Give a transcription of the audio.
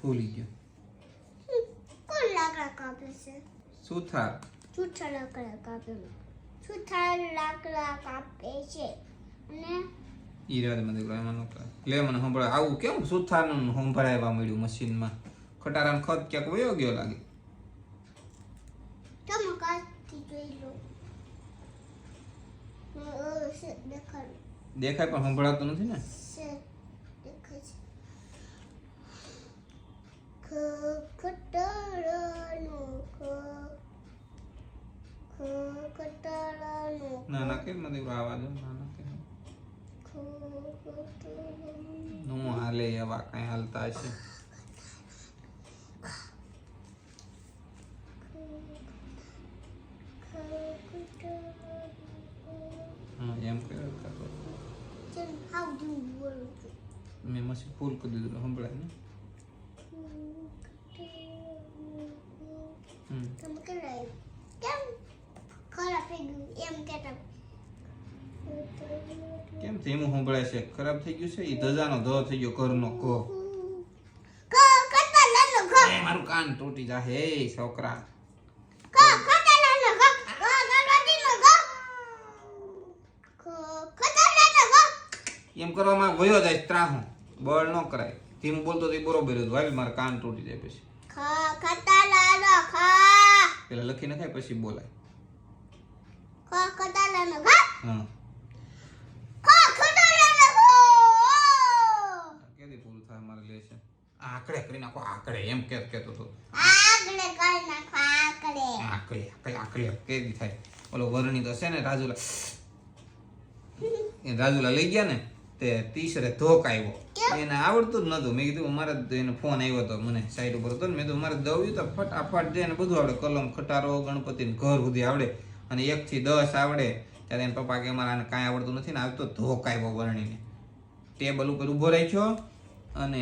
ભૂલી ગયો. કોણ લાકડા કાપે છે? સુથાર. સુથાર લાકડા કાપે. સુથાર લાકડા કાપે છે અને ઈરાદમાં દીકરો એમાં નો કરે. લે મને સંભળાય આવું કેમ સુથારનું સંભળાવવા મળ્યું મશીનમાં. ખટારાનો ખત ક્યાંક વયો ગયો લાગે. તમે કાચથી જોઈ લો. છે દેખાડ. દેખાય પણ સંભળાતું નથી ને. છે દેખાય છે. ખટારાનો ખટારાનો ના ના કેમ દીકરો આવા દો. ના ના કેમ નો હાલે એવા કઈ હાલતા હશે. હા એમ કર્યો કરતો. How do you work? મેં મશીન ફૂલ કરી દીધું સંભળાય ને. તમે કરાય કેમ ખરાબ થઈ ગયું એમ કેતા કેમ ધીમું સંભળાય છે? ખરાબ થઈ ગયું છે. ઈ ધજાનો ધ થઈ ગયો ઘરનો ક. કતા લાનો ગ એ મારું કાન તૂટી જા હે છોકરા. કતા લાનો ગ ગણપતિ નો ગ કતા લાનો ગ એમ કરવામાં વયો જાય ત્રાહું. બળ ન કરાય. ધીમું બોલતો તો ઈ બરોબર હતું. ભાઈ મારા કાન તૂટી જાય પછી. કતા લાનો ખા પેલા લખી નખાય પછી બોલાય. કતા લાનો ગ હા કતા લાનો ગ કેદી પૂરું થાય મારે લેશે. આકડે કરી નાખો આકડે એમ કેતો તો. આગળ કર નાખો આગળ આકડે કેદી થાય. ઓલો વરણી તો છે ને રાજુલા. એ રાજુલા લઈ ગયા ને તે તીસરે ધોક આવ્યો. એને આવડતું જ નતું. મેં કીધું મારે એને ફોન આવ્યો હતો મને સાઈડ ઉપર હતો ને. મેં તો મારે દવ્યું તો ફટાફટ દે ને બધું આવડે. કલમ ખટારો ગણપતિ ઘર સુધી આવડે અને 1 થી 10 આવડે. ત્યારે એના પપ્પા કે મારે આને કાંઈ આવડતું નથી ને આવતો ધોક આવ્યો વરણીને. ટેબલ ઉપર ઊભો રાખ્યો અને